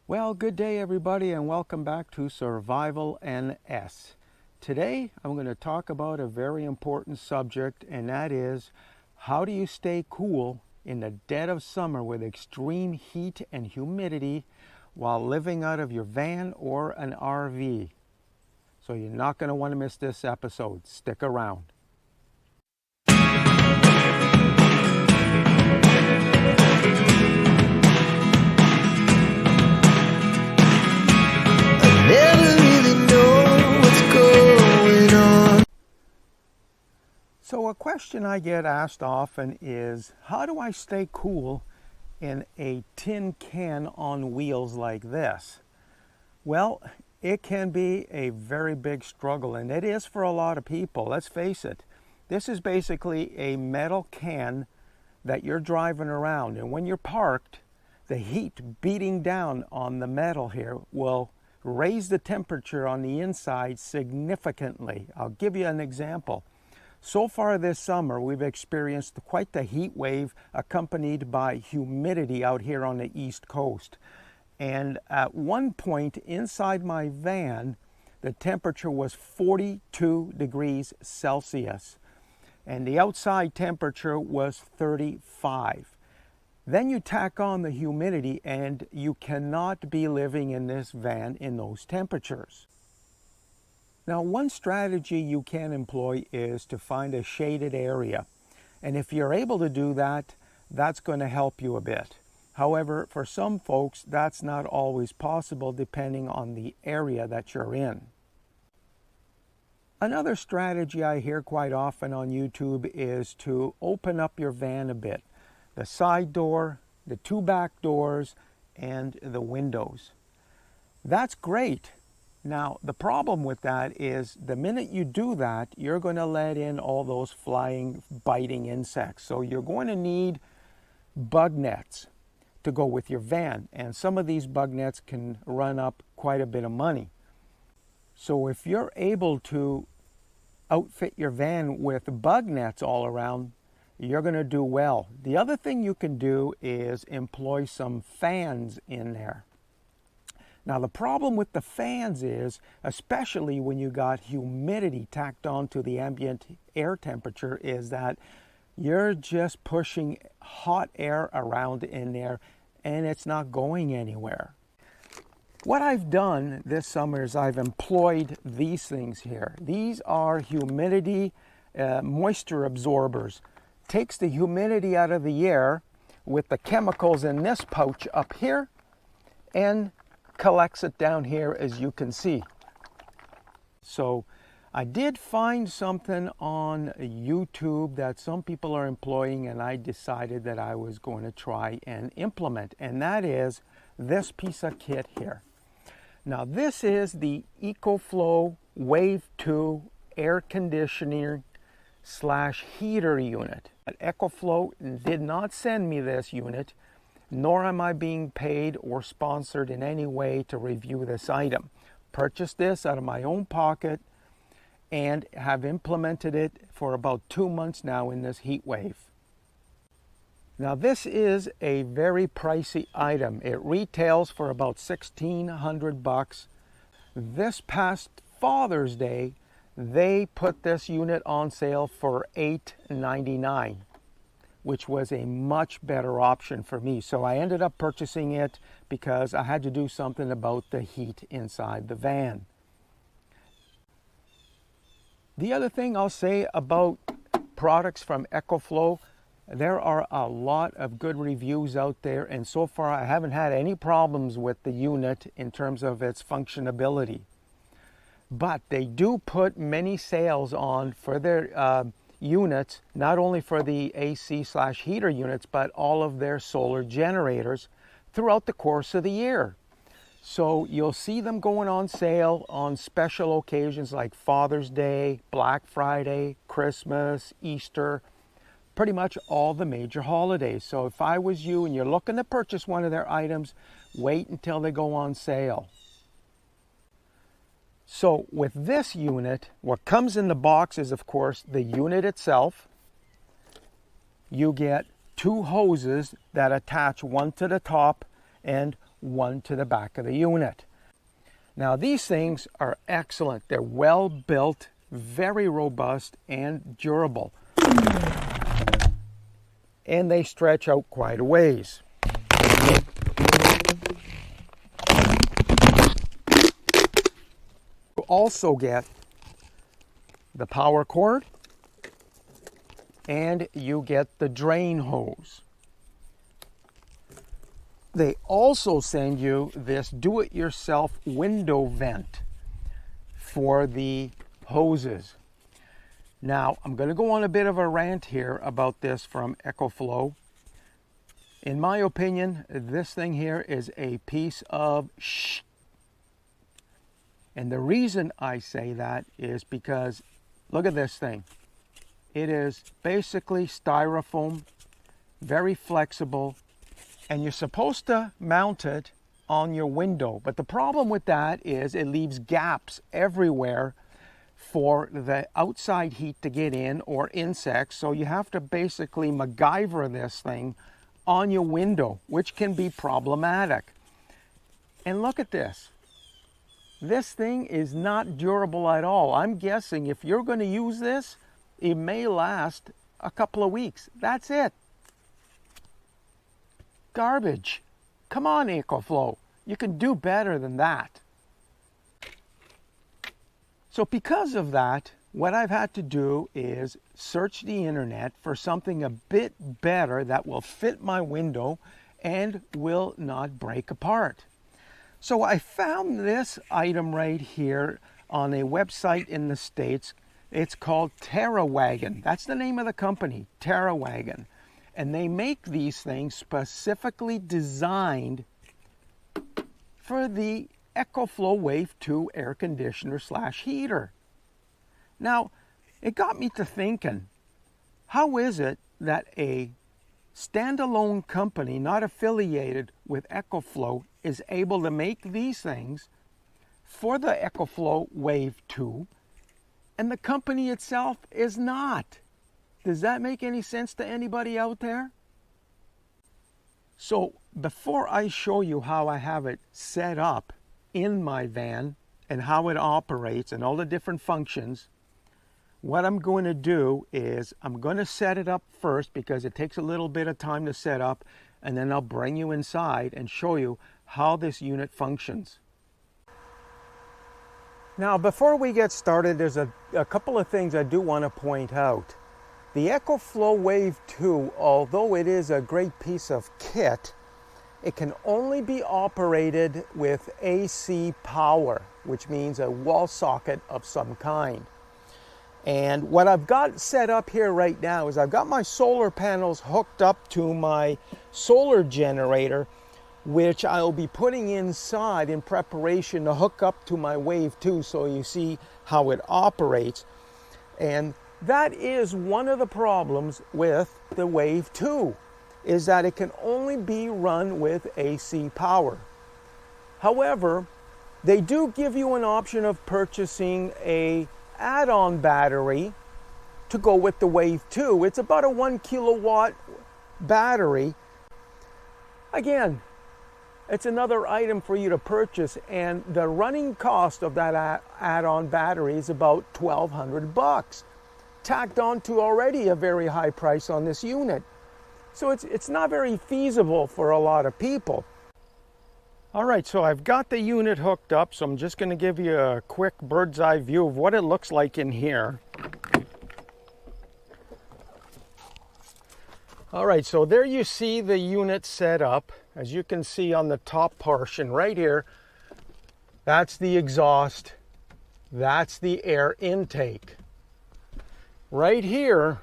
Well, good day everybody and welcome back to Survival NS. Today I'm going to talk about a very important subject, and that is how do you stay cool in the dead of summer with extreme heat and humidity while living out of your van or an RV. So you're not going to want to miss this episode. Stick around. So a question I get asked often is, how do I stay cool in a tin can on wheels like this? Well, it can be a very big struggle, and it is for a lot of people. Let's face it. This is basically a metal can that you're driving around, and when you're parked, the heat beating down on the metal here will raise the temperature on the inside significantly. I'll give you an example. So far this summer, we've experienced quite the heat wave accompanied by humidity out here on the East Coast. And at one point inside my van, the temperature was 42 degrees Celsius. And the outside temperature was 35. Then you tack on the humidity and you cannot be living in this van in those temperatures. Now, one strategy you can employ is to find a shaded area. And if you're able to do that, that's going to help you a bit. However, for some folks, that's not always possible depending on the area that you're in. Another strategy I hear quite often on YouTube is to open up your van a bit. The side door, the two back doors, and the windows. That's great. Now, the problem with that is the minute you do that, you're going to let in all those flying, biting insects. So you're going to need bug nets to go with your van. And some of these bug nets can run up quite a bit of money. So if you're able to outfit your van with bug nets all around, you're going to do well. The other thing you can do is employ some fans in there. Now, the problem with the fans is, especially when you got humidity tacked on to the ambient air temperature, is that you're just pushing hot air around in there and it's not going anywhere. What I've done this summer is I've employed these things here. These are humidity moisture absorbers. Takes the humidity out of the air with the chemicals in this pouch up here and collects it down here, as you can see. So I did find something on YouTube that some people are employing, and I decided that I was going to try and implement, and that is this piece of kit here. Now, this is the EcoFlow Wave 2 air conditioner / heater unit. EcoFlow did not send me this unit, nor am I being paid or sponsored in any way to review this item. Purchased this out of my own pocket and have implemented it for about 2 months now in this heat wave. Now, this is a very pricey item. It retails for about $1,600. This past Father's Day, they put this unit on sale for $8.99. which was a much better option for me. So I ended up purchasing it because I had to do something about the heat inside the van. The other thing I'll say about products from EcoFlow, there are a lot of good reviews out there, and so far I haven't had any problems with the unit in terms of its functionability. But they do put many sales on for their units, not only for the AC / heater units, but all of their solar generators throughout the course of the year. So you'll see them going on sale on special occasions like Father's Day, Black Friday, Christmas, Easter, pretty much all the major holidays. So if I was you and you're looking to purchase one of their items, wait until they go on sale. So with this unit, what comes in the box is, of course, the unit itself. You get 2 hoses that attach, one to the top and one to the back of the unit. Now these things are excellent. They're well built, very robust and durable. And they stretch out quite a ways. You also get the power cord and you get the drain hose. They also send you this do-it-yourself window vent for the hoses. Now, I'm going to go on a bit of a rant here about this from EcoFlow. In my opinion, this thing here is a piece of shh. And the reason I say that is because, look at this thing. It is basically styrofoam, very flexible, and you're supposed to mount it on your window. But the problem with that is it leaves gaps everywhere for the outside heat to get in or insects. So you have to basically MacGyver this thing on your window, which can be problematic. And look at this. This thing is not durable at all. I'm guessing if you're going to use this, it may last a couple of weeks. That's it. Garbage. Come on, EcoFlow. You can do better than that. So because of that, what I've had to do is search the internet for something a bit better that will fit my window and will not break apart. So I found this item right here on a website in the States. It's called TerraWagon. That's the name of the company, TerraWagon. And they make these things specifically designed for the EcoFlow Wave 2 air conditioner / heater. Now, it got me to thinking, how is it that a standalone company not affiliated with EcoFlow is able to make these things for the EcoFlow Wave 2 and the company itself is not? Does that make any sense to anybody out there? So before I show you how I have it set up in my van and how it operates and all the different functions, what I'm going to do is I'm going to set it up first because it takes a little bit of time to set up, and then I'll bring you inside and show you how this unit functions. Now, before we get started, there's a couple of things I do want to point out. The EcoFlow Wave 2, although it is a great piece of kit, it can only be operated with AC power, which means a wall socket of some kind. And what I've got set up here right now is I've got my solar panels hooked up to my solar generator, which I'll be putting inside in preparation to hook up to my Wave 2 so you see how it operates. And that is one of the problems with the Wave 2, is that it can only be run with AC power. However, they do give you an option of purchasing a add-on battery to go with the Wave 2. It's about a 1 kilowatt battery. Again, it's another item for you to purchase, and the running cost of that add-on battery is about $1,200, tacked on to already a very high price on this unit. So it's not very feasible for a lot of people. All right, so I've got the unit hooked up, so I'm just going to give you a quick bird's eye view of what it looks like in here. All right, so there you see the unit set up. As you can see on the top portion right here, that's the exhaust, that's the air intake. Right here,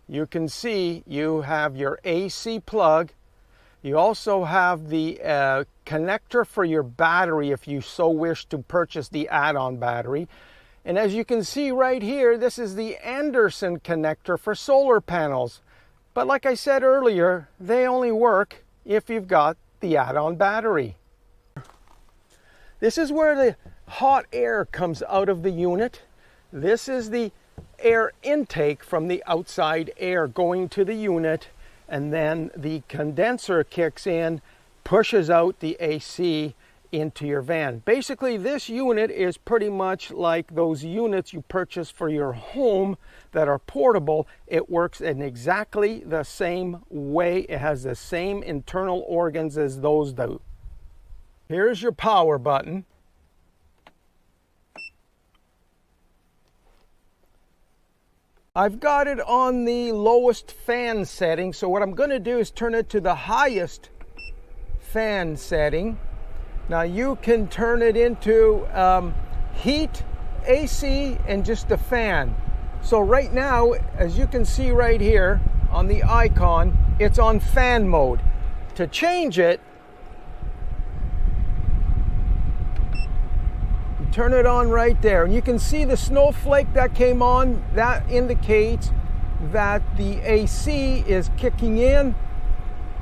you can see you have your AC plug. You also have the connector for your battery if you so wish to purchase the add-on battery. And as you can see right here, this is the Anderson connector for solar panels. But like I said earlier, they only work if you've got the add-on battery. This is where the hot air comes out of the unit. This is the air intake from the outside air going to the unit, and then the condenser kicks in, pushes out the AC into your van. Basically, this unit is pretty much like those units you purchase for your home that are portable. It works in exactly the same way. It has the same internal organs as those do. Here's your power button. I've got it on the lowest fan setting, so what I'm going to do is turn it to the highest fan setting. Now you can turn it into heat, AC, and just a fan. So right now, as you can see right here on the icon, it's on fan mode. To change it, you turn it on right there, and you can see the snowflake that came on. That indicates that the AC is kicking in.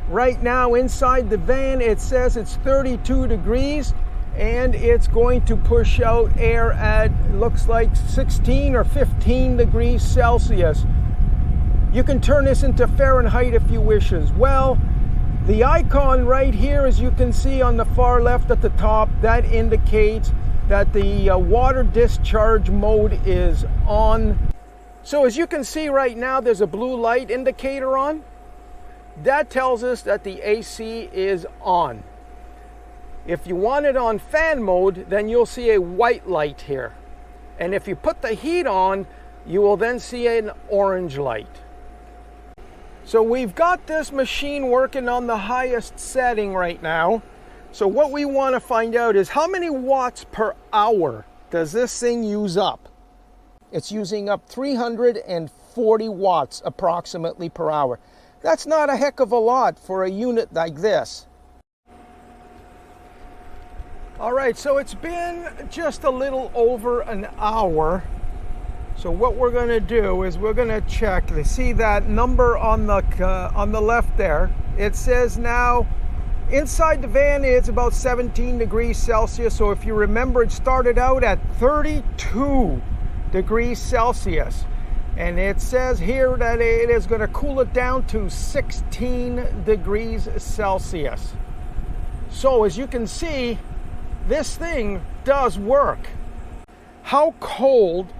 Right now inside the van, it says it's 32 degrees and it's going to push out air at, looks like 16 or 15 degrees Celsius. You can turn this into Fahrenheit if you wish as well. The icon right here, as you can see on the far left at the top, that indicates that the water discharge mode is on. So as you can see right now, there's a blue light indicator on. That tells us that the AC is on. If you want it on fan mode, then you'll see a white light here. And if you put the heat on, you will then see an orange light. So we've got this machine working on the highest setting right now. So what we want to find out is how many watts per hour does this thing use up? It's using up 340 watts approximately per hour. That's not a heck of a lot for a unit like this. All right, so it's been just a little over an hour. So what we're going to do is we're going to check to see that number on the left there. It says now inside the van it's about 17 degrees Celsius. So if you remember, it started out at 32 degrees Celsius. And it says here that it is going to cool it down to 16 degrees Celsius. So as you can see, this thing does work. How cold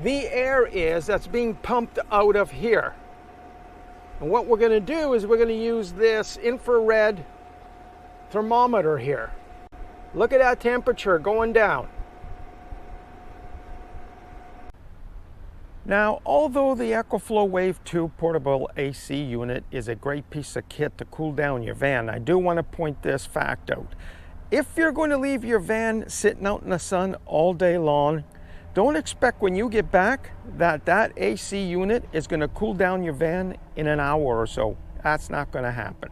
the air is that's being pumped out of here. And what we're going to do is we're going to use this infrared thermometer here. Look at that temperature going down. Now, although the EcoFlow Wave 2 portable AC unit is a great piece of kit to cool down your van, I do want to point this fact out. If you're going to leave your van sitting out in the sun all day long, don't expect when you get back that AC unit is going to cool down your van in an hour or so. That's not going to happen.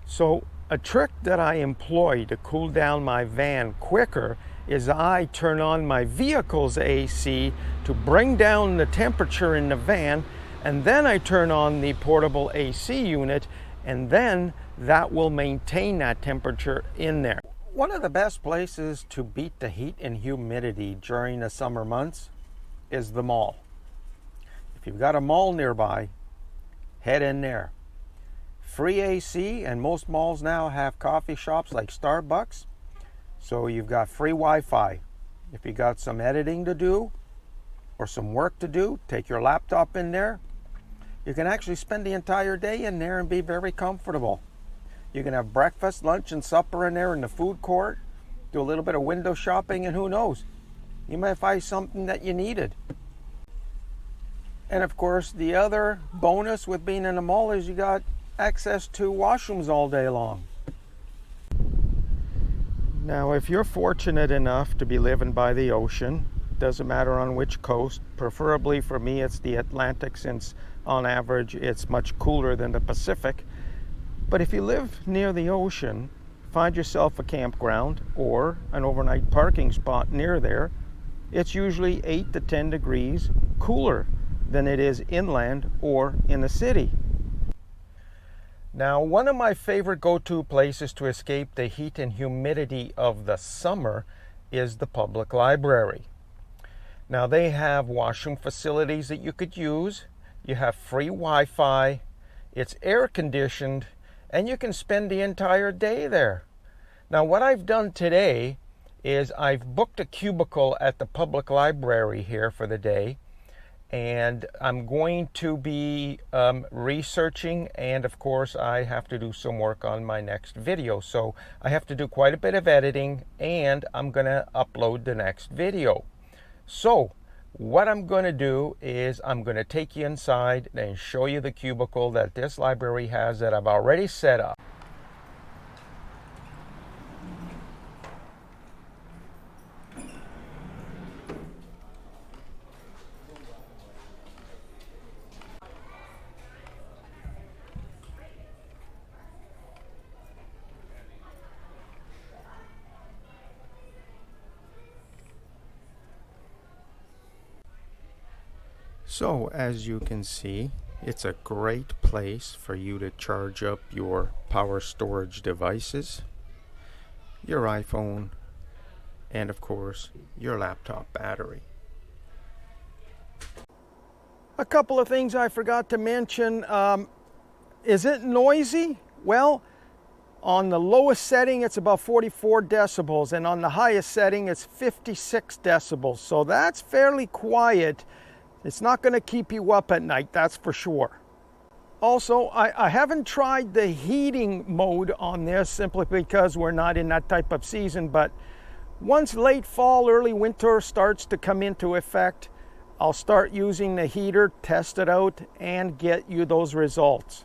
So a trick that I employ to cool down my van quicker is I turn on my vehicle's AC to bring down the temperature in the van, and then I turn on the portable AC unit, and then that will maintain that temperature in there. One of the best places to beat the heat and humidity during the summer months is the mall. If you've got a mall nearby, head in there. Free AC, and most malls now have coffee shops like Starbucks. So you've got free Wi-Fi. If you got some editing to do or some work to do, take your laptop in there. You can actually spend the entire day in there and be very comfortable. You can have breakfast, lunch, and supper in there in the food court, do a little bit of window shopping, and who knows, you might find something that you needed. And of course, the other bonus with being in a mall is you got access to washrooms all day long. Now, if you're fortunate enough to be living by the ocean, doesn't matter on which coast, preferably for me it's the Atlantic, since on average it's much cooler than the Pacific. But if you live near the ocean, find yourself a campground or an overnight parking spot near there, it's usually 8 to 10 degrees cooler than it is inland or in the city. Now, one of my favorite go-to places to escape the heat and humidity of the summer is the public library. Now, they have washroom facilities that you could use. You have free Wi-Fi. It's air conditioned, and you can spend the entire day there. Now, what I've done today is I've booked a cubicle at the public library here for the day, and I'm going to be researching, and of course I have to do some work on my next video. So I have to do quite a bit of editing, and I'm going to upload the next video. So what I'm going to do is I'm going to take you inside and show you the cubicle that this library has that I've already set up. So as you can see, it's a great place for you to charge up your power storage devices, your iPhone, and of course your laptop battery. A couple of things I forgot to mention. Is it noisy? Well, on the lowest setting it's about 44 decibels, and on the highest setting it's 56 decibels, so that's fairly quiet. It's not going to keep you up at night, that's for sure. Also, I haven't tried the heating mode on this simply because we're not in that type of season, but once late fall, early winter starts to come into effect, I'll start using the heater, test it out, and get you those results.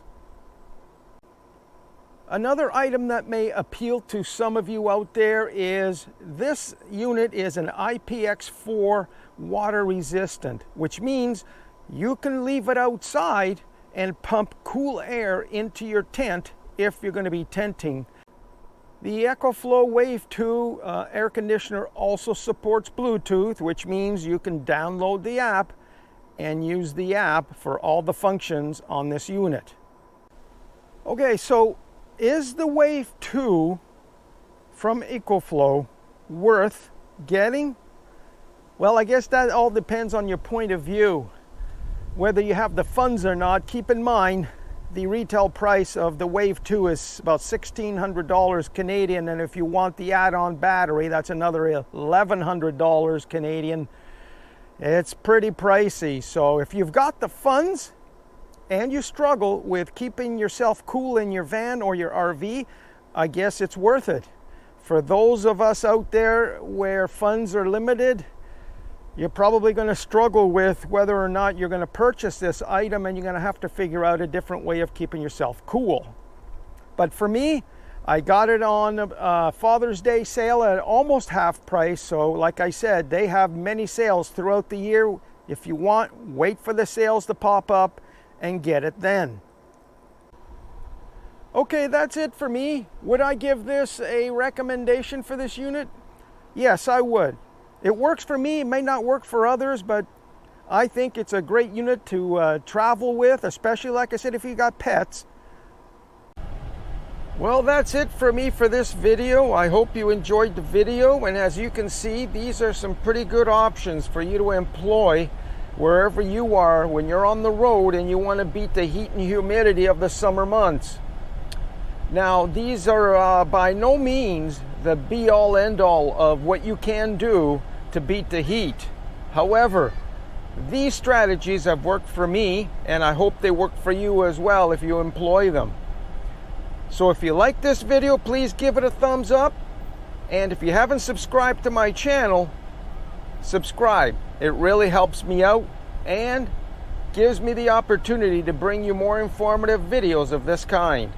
Another item that may appeal to some of you out there is this unit is an IPX4 water resistant, which means you can leave it outside and pump cool air into your tent if you're going to be tenting. The EcoFlow Wave 2 air conditioner also supports Bluetooth, which means you can download the app and use the app for all the functions on this unit. Okay, so is the Wave 2 from EcoFlow worth getting? Well, I guess that all depends on your point of view. Whether you have the funds or not, keep in mind the retail price of the Wave 2 is about $1,600 Canadian, and if you want the add-on battery, that's another $1,100 Canadian. It's pretty pricey, so if you've got the funds and you struggle with keeping yourself cool in your van or your RV, I guess it's worth it. For those of us out there where funds are limited, you're probably going to struggle with whether or not you're going to purchase this item, and you're going to have to figure out a different way of keeping yourself cool. But for me, I got it on Father's Day sale at almost half price. So like I said, they have many sales throughout the year. If you want, wait for the sales to pop up and get it then. Okay, that's it for me. Would I give this a recommendation for this unit? Yes, I would. It works for me. It may not work for others, but I think it's a great unit to travel with, especially, like I said, if you got pets. Well, that's it for me for this video. I hope you enjoyed the video, and as you can see, these are some pretty good options for you to employ wherever you are when you're on the road and you want to beat the heat and humidity of the summer months. Now, these are by no means the be-all end-all of what you can do to beat the heat. However, these strategies have worked for me, and I hope they work for you as well if you employ them. So if you like this video, please give it a thumbs up, and if you haven't subscribed to my channel, subscribe. It really helps me out and gives me the opportunity to bring you more informative videos of this kind.